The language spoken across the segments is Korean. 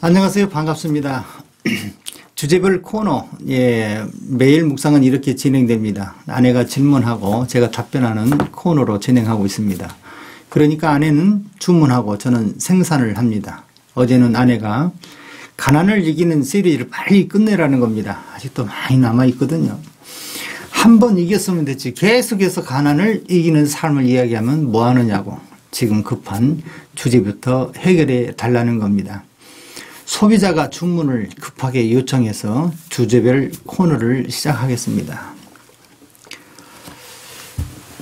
안녕하세요. 반갑습니다. 주제별 코너, 매일 묵상은 이렇게 진행됩니다. 아내가 질문하고 제가 답변하는 코너로 진행하고 있습니다. 그러니까 아내는 주문하고 저는 생산을 합니다. 어제는 아내가 가난을 이기는 시리즈를 빨리 끝내라는 겁니다. 아직도 많이 남아있거든요. 한 번 이겼으면 됐지 계속해서 가난을 이기는 삶을 이야기하면 뭐 하느냐고 지금 급한 주제부터 해결해 달라는 겁니다. 소비자가 주문을 급하게 요청해서 주제별 코너를 시작하겠습니다.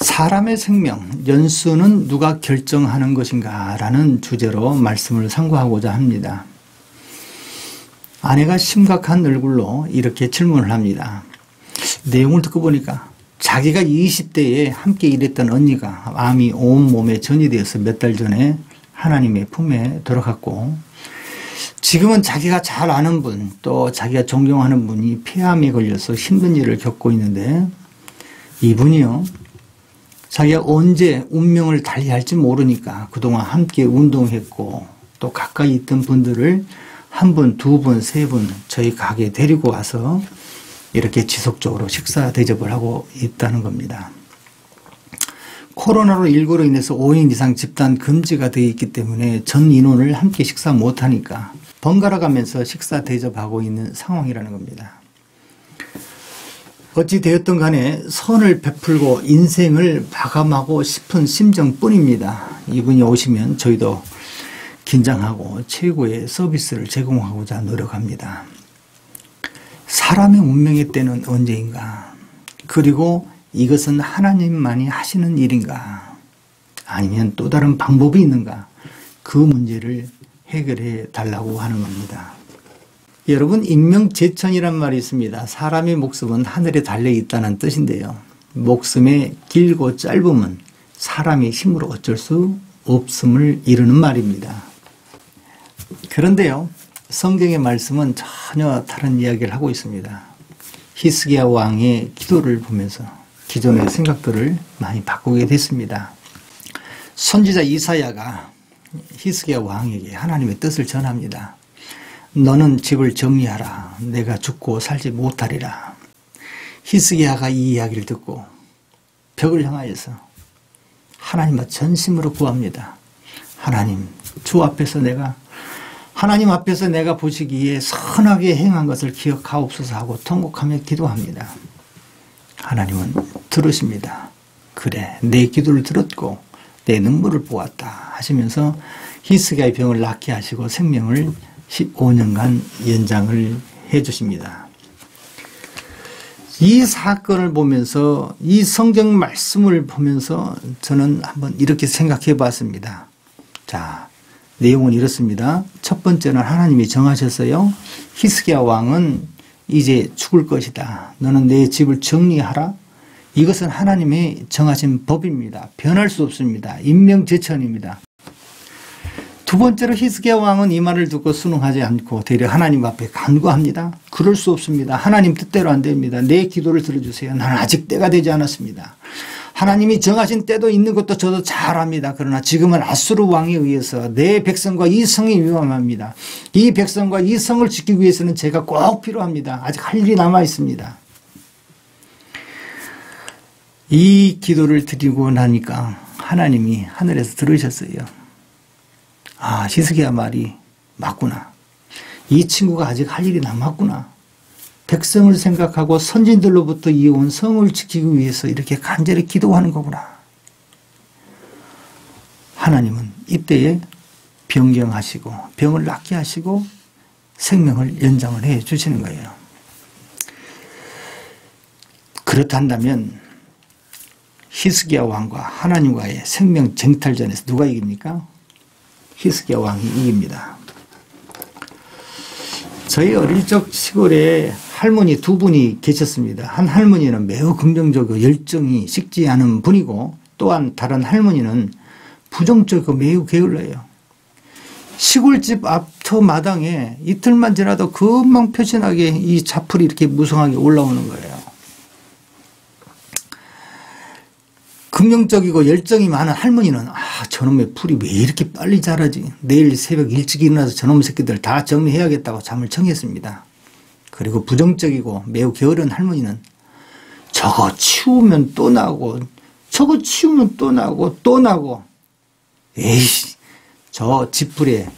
사람의 생명, 연수는 누가 결정하는 것인가 라는 주제로 말씀을 상고하고자 합니다. 아내가 심각한 얼굴로 이렇게 질문을 합니다. 내용을 듣고 보니까 자기가 20대에 함께 일했던 언니가 암이 온몸에 전이되어서 몇 달 전에 하나님의 품에 들어갔고 지금은 자기가 잘 아는 분, 또 자기가 존경하는 분이 폐암에 걸려서 힘든 일을 겪고 있는데 이분이요, 자기가 언제 운명을 달리할지 모르니까 그동안 함께 운동했고 또 가까이 있던 분들을 한 분, 두 분, 세 분 저희 가게에 데리고 와서 이렇게 지속적으로 식사 대접을 하고 있다는 겁니다. 코로나19로 인해서 5인 이상 집단 금지가 되어 있기 때문에 전 인원을 함께 식사 못하니까 번갈아 가면서 식사 대접하고 있는 상황이라는 겁니다. 어찌 되었든 간에 선을 베풀고 인생을 마감하고 싶은 심정뿐입니다. 이분이 오시면 저희도 긴장하고 최고의 서비스를 제공하고자 노력합니다. 사람의 운명의 때는 언제인가? 그리고 이것은 하나님만이 하시는 일인가? 아니면 또 다른 방법이 있는가? 그 문제를 해결해 달라고 하는 겁니다. 여러분, 인명재천이란 말이 있습니다. 사람의 목숨은 하늘에 달려 있다는 뜻인데요. 목숨의 길고 짧음은 사람의 힘으로 어쩔 수 없음을 이루는 말입니다. 그런데요, 성경의 말씀은 전혀 다른 이야기를 하고 있습니다. 히스기야 왕의 기도를 보면서 기존의 생각들을 많이 바꾸게 됐습니다. 선지자 이사야가 히스기야 왕에게 하나님의 뜻을 전합니다. 너는 집을 정리하라. 내가 죽고 살지 못하리라. 히스기야가 이 이야기를 듣고 벽을 향하여서 하나님과 전심으로 구합니다. 하나님, 하나님 앞에서 내가 보시기에 선하게 행한 것을 기억하옵소서 하고 통곡하며 기도합니다. 하나님은 들으십니다. 그래, 내 기도를 들었고 내 눈물을 보았다 하시면서 히스기야의 병을 낫게 하시고 생명을 15년간 연장을 해 주십니다. 이 사건을 보면서, 이 성경 말씀을 보면서 저는 한번 이렇게 생각해 봤습니다. 자, 내용은 이렇습니다. 첫 번째는 하나님이 정하셨어요. 히스기야 왕은 이제 죽을 것이다. 너는 내 집을 정리하라. 이것은 하나님의 정하신 법입니다. 변할 수 없습니다. 인명재천입니다. 두 번째로 히스기야 왕은 이 말을 듣고 순응하지 않고 되려 하나님 앞에 간구합니다. 그럴 수 없습니다. 하나님 뜻대로 안 됩니다. 내 기도를 들어주세요. 나는 아직 때가 되지 않았습니다. 하나님이 정하신 때도 있는 것도 저도 잘 압니다. 그러나 지금은 아수르 왕에 의해서 내 백성과 이 성이 위험합니다. 이 백성과 이 성을 지키기 위해서는 제가 꼭 필요합니다. 아직 할 일이 남아 있습니다. 이 기도를 드리고 나니까 하나님이 하늘에서 들으셨어요. 아, 히스기야 말이 맞구나. 이 친구가 아직 할 일이 남았구나. 백성을 생각하고 선진들로부터 이어온 성을 지키기 위해서 이렇게 간절히 기도하는 거구나. 하나님은 이때에 변경하시고 병을 낫게 하시고 생명을 연장을 해 주시는 거예요. 그렇단다면 히스기야 왕과 하나님과의 생명 쟁탈전에서 누가 이깁니까? 히스기야 왕이 이깁니다. 저희 어릴 적 시골에 할머니 두 분이 계셨습니다. 한 할머니는 매우 긍정적이고 열정이 식지 않은 분이고, 또한 다른 할머니는 부정적이고 매우 게을러요. 시골집 앞터 마당에 이틀만 지나도 금방 표신하게 이 자풀이 이렇게 무성하게 올라오는 거예요. 긍정적이고 열정이 많은 할머니는 저놈의 풀이 왜 이렇게 빨리 자라지? 내일 새벽 일찍 일어나서 저놈 새끼들 다 정리해야겠다고 잠을 청했습니다. 그리고 부정적이고 매우 게으른 할머니는 저거 치우면 또 나고 저거 치우면 또 나고 또 나고 에이씨 저 지풀에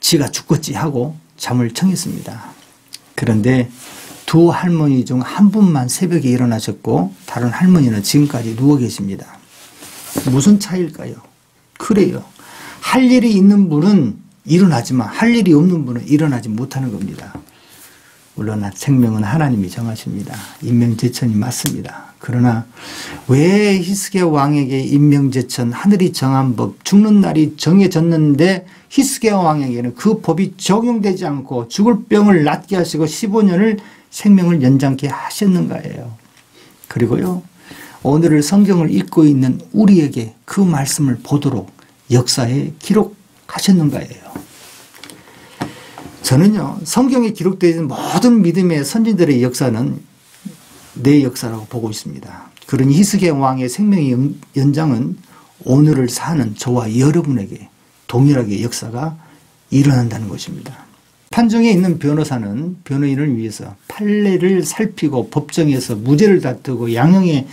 지가 죽겠지 하고 잠을 청했습니다. 그런데 두 할머니 중 한 분만 새벽에 일어나셨고 다른 할머니는 지금까지 누워 계십니다. 무슨 차이일까요? 그래요. 할 일이 있는 분은 일어나지만 할 일이 없는 분은 일어나지 못하는 겁니다. 물론 생명은 하나님이 정하십니다. 임명제천이 맞습니다. 그러나 왜 히스기야 왕에게 임명제천 하늘이 정한 법 죽는 날이 정해졌는데 히스기야 왕에게는 그 법이 적용되지 않고 죽을 병을 낫게 하시고 15년을 생명을 연장케 하셨는가예요. 그리고요 오늘을 성경을 읽고 있는 우리에게 그 말씀을 보도록 역사에 기록하셨는가예요. 저는요 성경에 기록되어 있는 모든 믿음의 선진들의 역사는 내 역사라고 보고 있습니다. 그러니 히스기야 왕의 생명의 연장은 오늘을 사는 저와 여러분에게 동일하게 역사가 일어난다는 것입니다. 판정에 있는 변호사는 변호인을 위해서 판례를 살피고 법정에서 무죄를 다투고 양형에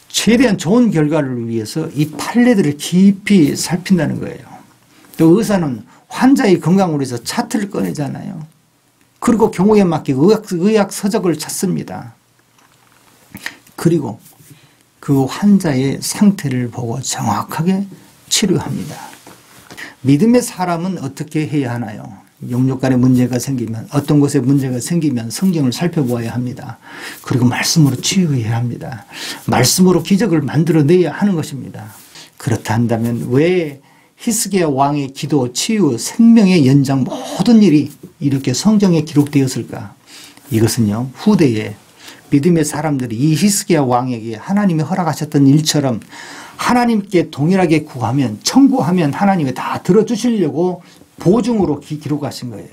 최대한 좋은 결과를 위해서 이 판례들을 깊이 살핀다는 거예요. 또 의사는 환자의 건강을 위해서 차트를 꺼내잖아요. 그리고 경우에 맞게 의학 서적을 찾습니다. 그리고 그 환자의 상태를 보고 정확하게 치료합니다. 믿음의 사람은 어떻게 해야 하나요? 영육간에 문제가 생기면 어떤 곳에 문제가 생기면 성경을 살펴보아야 합니다. 그리고 말씀으로 치유해야 합니다. 말씀으로 기적을 만들어내야 하는 것입니다. 그렇다 한다면 왜 히스기야 왕의 기도, 치유, 생명의 연장 모든 일이 이렇게 성경에 기록되었을까? 이것은요 후대에 믿음의 사람들이 이 히스기야 왕에게 하나님이 허락하셨던 일처럼 하나님께 동일하게 구하면 청구하면 하나님이 다 들어주시려고 보증으로 기록하신 거예요.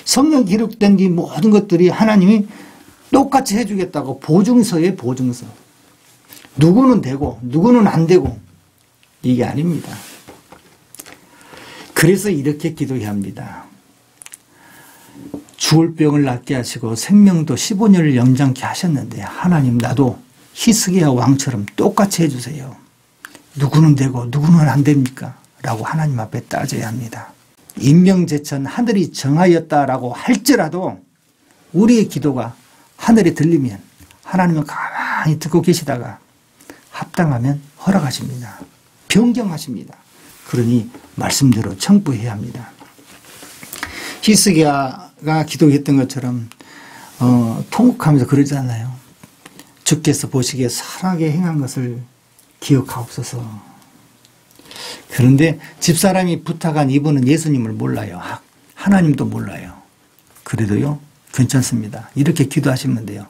성경 기록된 이 모든 것들이 하나님이 똑같이 해주겠다고 보증서에 보증서. 누구는 되고 누구는 안 되고 이게 아닙니다. 그래서 이렇게 기도해야 합니다. 죽을 병을 낫게 하시고 생명도 15년을 연장케 하셨는데 하나님 나도 히스기야 왕처럼 똑같이 해주세요. 누구는 되고 누구는 안 됩니까? 라고 하나님 앞에 따져야 합니다. 임명제천 하늘이 정하였다라고 할지라도 우리의 기도가 하늘에 들리면 하나님은 가만히 듣고 계시다가 합당하면 허락하십니다. 변경하십니다. 그러니 말씀대로 청구해야 합니다. 히스기야가 기도했던 것처럼 통곡하면서 그러잖아요. 주께서 보시기에 선하게 행한 것을 기억하옵소서. 그런데 집사람이 부탁한 이분은 예수님을 몰라요. 하나님도 몰라요. 그래도요 괜찮습니다. 이렇게 기도하시면 돼요.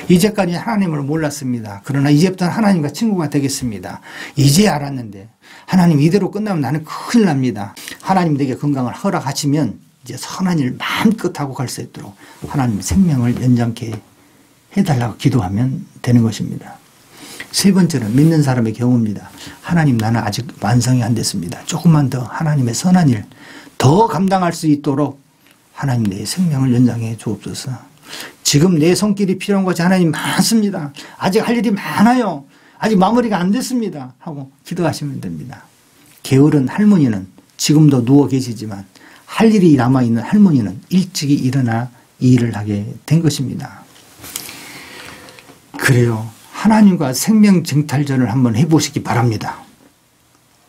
이제까지 하나님을 몰랐습니다. 그러나 이제부터는 하나님과 친구가 되겠습니다. 이제 알았는데 하나님 이대로 끝나면 나는 큰일 납니다. 하나님 내게 건강을 허락하시면 이제 선한 일 마음껏 하고 갈 수 있도록 하나님 생명을 연장케 해달라고 기도하면 되는 것입니다. 세 번째는 믿는 사람의 경우입니다. 하나님 나는 아직 완성이 안 됐습니다. 조금만 더 하나님의 선한 일 더 감당할 수 있도록 하나님 내 생명을 연장해 주옵소서. 지금 내 손길이 필요한 것이 하나님 많습니다. 아직 할 일이 많아요. 아직 마무리가 안 됐습니다. 하고 기도하시면 됩니다. 게으른 할머니는 지금도 누워 계시지만 할 일이 남아있는 할머니는 일찍이 일어나 이 일을 하게 된 것입니다. 그래요. 하나님과 생명쟁탈전을 한번 해보시기 바랍니다.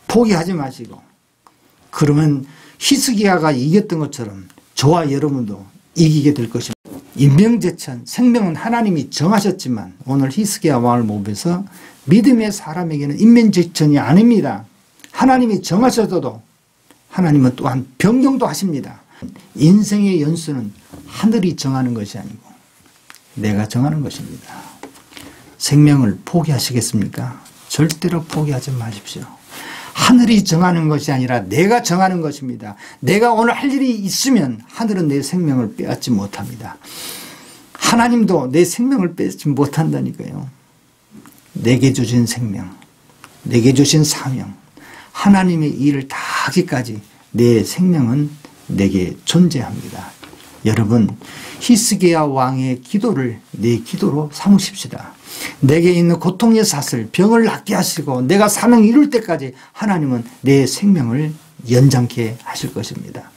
포기하지 마시고 그러면 히스기야가 이겼던 것처럼 저와 여러분도 이기게 될 것입니다. 임명제천 생명은 하나님이 정하셨지만 오늘 히스기야 왕을 보면서 믿음의 사람에게는 임명제천이 아닙니다. 하나님이 정하셔도 하나님은 또한 변경도 하십니다. 인생의 연수는 하늘이 정하는 것이 아니고 내가 정하는 것입니다. 생명을 포기하시겠습니까? 절대로 포기하지 마십시오. 하늘이 정하는 것이 아니라 내가 정하는 것입니다. 내가 오늘 할 일이 있으면 하늘은 내 생명을 빼앗지 못합니다. 하나님도 내 생명을 빼앗지 못한다니까요. 내게 주신 생명, 내게 주신 사명, 하나님의 일을 다 하기까지 내 생명은 내게 존재합니다. 여러분, 히스기야 왕의 기도를 내 기도로 삼으십시다. 내게 있는 고통의 사슬, 병을 낫게 하시고 내가 사명 이룰 때까지 하나님은 내 생명을 연장케 하실 것입니다.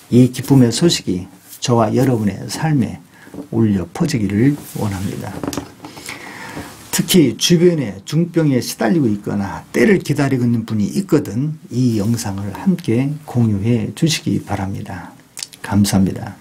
이 기쁨의 소식이 저와 여러분의 삶에 울려 퍼지기를 원합니다. 특히 주변에 중병에 시달리고 있거나 때를 기다리고 있는 분이 있거든 이 영상을 함께 공유해 주시기 바랍니다. 감사합니다.